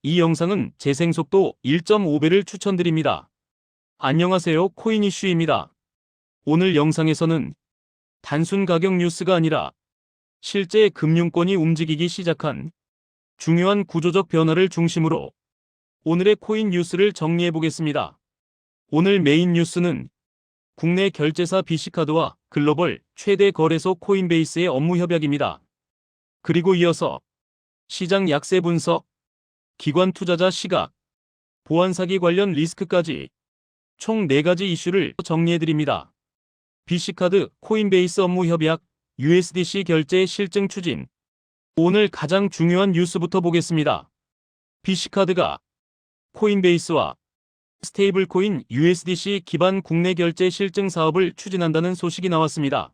이 영상은 재생속도 1.5배를 추천드립니다. 안녕하세요, 코인 이슈입니다. 오늘 영상에서는 단순 가격 뉴스가 아니라 실제 금융권이 움직이기 시작한 중요한 구조적 변화를 중심으로 오늘의 코인 뉴스를 정리해 보겠습니다. 오늘 메인 뉴스는 국내 결제사 BC카드와 글로벌 최대 거래소 코인베이스의 업무 협약입니다. 그리고 이어서 시장 약세 분석, 기관 투자자 시각, 보안 사기 관련 리스크까지 총 4가지 이슈를 정리해드립니다. BC카드 코인베이스 업무 협약, USDC 결제 실증 추진. 오늘 가장 중요한 뉴스부터 보겠습니다. BC카드가 코인베이스와 스테이블코인 USDC 기반 국내 결제 실증 사업을 추진한다는 소식이 나왔습니다.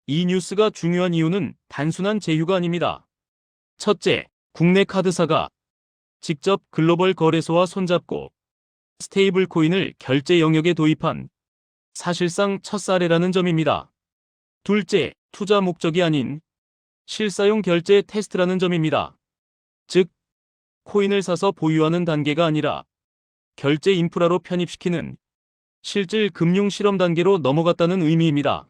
이 뉴스가 중요한 이유는 단순한 제휴가 아닙니다. 첫째, 국내 카드사가 직접 글로벌 거래소와 손잡고 스테이블 코인을 결제 영역에 도입한 사실상 첫 사례라는 점입니다. 둘째, 투자 목적이 아닌 실사용 결제 테스트라는 점입니다. 즉, 코인을 사서 보유하는 단계가 아니라 결제 인프라로 편입시키는 실질 금융 실험 단계로 넘어갔다는 의미입니다.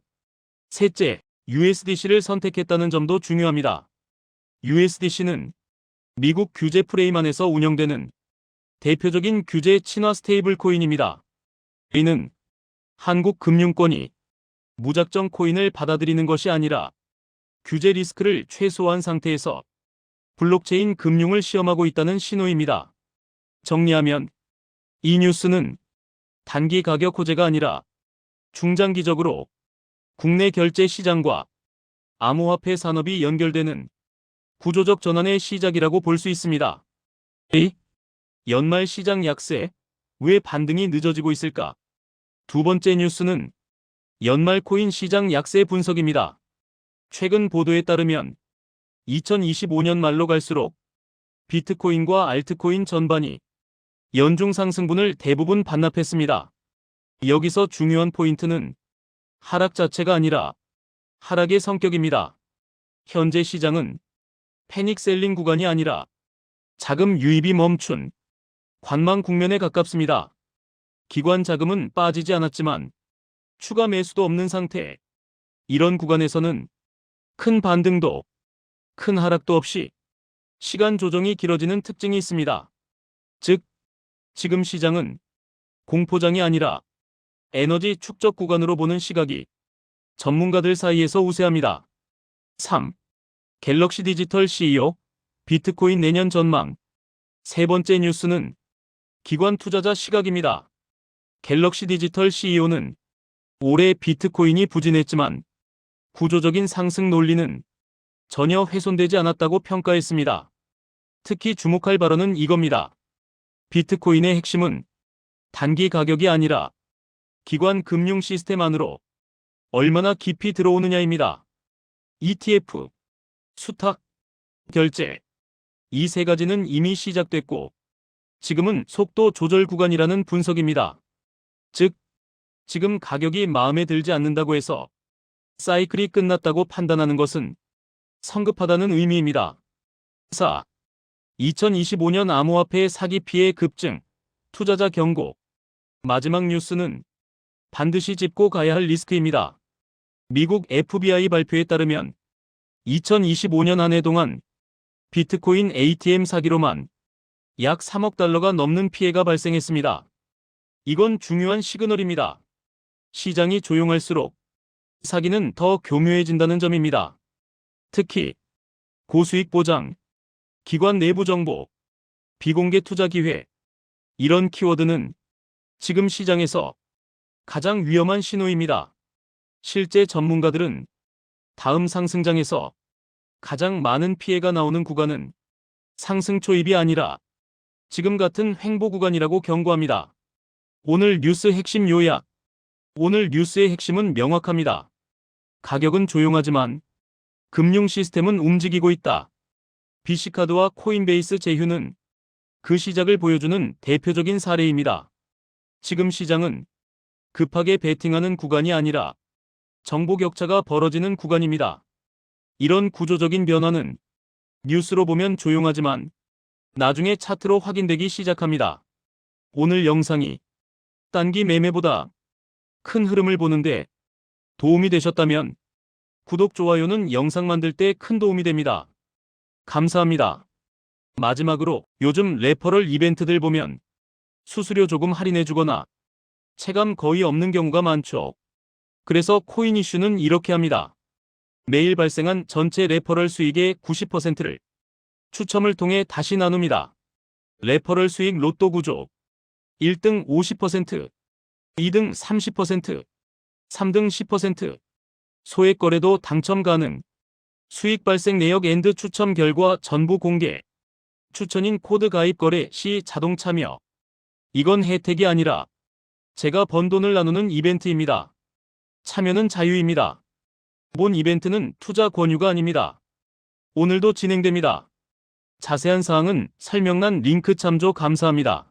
셋째, USDC를 선택했다는 점도 중요합니다. USDC는 미국 규제 프레임 안에서 운영되는 대표적인 규제 친화 스테이블 코인입니다. 이는 한국 금융권이 무작정 코인을 받아들이는 것이 아니라 규제 리스크를 최소화한 상태에서 블록체인 금융을 시험하고 있다는 신호입니다. 정리하면 이 뉴스는 단기 가격 호재가 아니라 중장기적으로 국내 결제 시장과 암호화폐 산업이 연결되는 구조적 전환의 시작이라고 볼 수 있습니다. 연말 시장 약세, 왜 반등이 늦어지고 있을까? 두 번째 뉴스는 연말 코인 시장 약세 분석입니다. 최근 보도에 따르면 2025년 말로 갈수록 비트코인과 알트코인 전반이 연중 상승분을 대부분 반납했습니다. 여기서 중요한 포인트는 하락 자체가 아니라 하락의 성격입니다. 현재 시장은 패닉 셀링 구간이 아니라 자금 유입이 멈춘 관망 국면에 가깝습니다. 기관 자금은 빠지지 않았지만 추가 매수도 없는 상태. 이런 구간에서는 큰 반등도 큰 하락도 없이 시간 조정이 길어지는 특징이 있습니다. 즉, 지금 시장은 공포장이 아니라 에너지 축적 구간으로 보는 시각이 전문가들 사이에서 우세합니다. 3. 갤럭시 디지털 CEO, 비트코인 내년 전망. 세 번째 뉴스는 기관 투자자 시각입니다. 갤럭시 디지털 CEO는 올해 비트코인이 부진했지만 구조적인 상승 논리는 전혀 훼손되지 않았다고 평가했습니다. 특히 주목할 발언은 이겁니다. 비트코인의 핵심은 단기 가격이 아니라 기관 금융 시스템 안으로 얼마나 깊이 들어오느냐입니다. ETF, 수탁, 결제. 이 세 가지는 이미 시작됐고 지금은 속도 조절 구간이라는 분석입니다. 즉, 지금 가격이 마음에 들지 않는다고 해서 사이클이 끝났다고 판단하는 것은 성급하다는 의미입니다. 4. 2025년 암호화폐 사기 피해 급증, 투자자 경고. 마지막 뉴스는 반드시 짚고 가야 할 리스크입니다. 미국 FBI 발표에 따르면 2025년 한 해 동안 비트코인 ATM 사기로만 약 3억 달러가 넘는 피해가 발생했습니다. 이건 중요한 시그널입니다. 시장이 조용할수록 사기는 더 교묘해진다는 점입니다. 특히 고수익 보장, 기관 내부 정보, 비공개 투자 기회, 이런 키워드는 지금 시장에서 가장 위험한 신호입니다. 실제 전문가들은 다음 상승장에서 가장 많은 피해가 나오는 구간은 상승 초입이 아니라 지금 같은 횡보 구간이라고 경고합니다. 오늘 뉴스 핵심 요약. 오늘 뉴스의 핵심은 명확합니다. 가격은 조용하지만 금융 시스템은 움직이고 있다. BC카드와 코인베이스 제휴는 그 시작을 보여주는 대표적인 사례입니다. 지금 시장은 급하게 베팅하는 구간이 아니라 정보 격차가 벌어지는 구간입니다. 이런 구조적인 변화는 뉴스로 보면 조용하지만 나중에 차트로 확인되기 시작합니다. 오늘 영상이 단기 매매보다 큰 흐름을 보는데 도움이 되셨다면 구독, 좋아요는 영상 만들 때 큰 도움이 됩니다. 감사합니다. 마지막으로 요즘 레퍼럴 이벤트들 보면 수수료 조금 할인해주거나 체감 거의 없는 경우가 많죠. 그래서 코인 이슈는 이렇게 합니다. 매일 발생한 전체 레퍼럴 수익의 90%를 추첨을 통해 다시 나눕니다. 레퍼럴 수익 로또 구조 1등 50%, 2등 30%, 3등 10%, 소액 거래도 당첨 가능, 수익 발생 내역 앤드 추첨 결과 전부 공개, 추천인 코드 가입 거래 시 자동 참여. 이건 혜택이 아니라 제가 번 돈을 나누는 이벤트입니다. 참여는 자유입니다. 본 이벤트는 투자 권유가 아닙니다. 오늘도 진행됩니다. 자세한 사항은 설명란 링크 참조 감사합니다.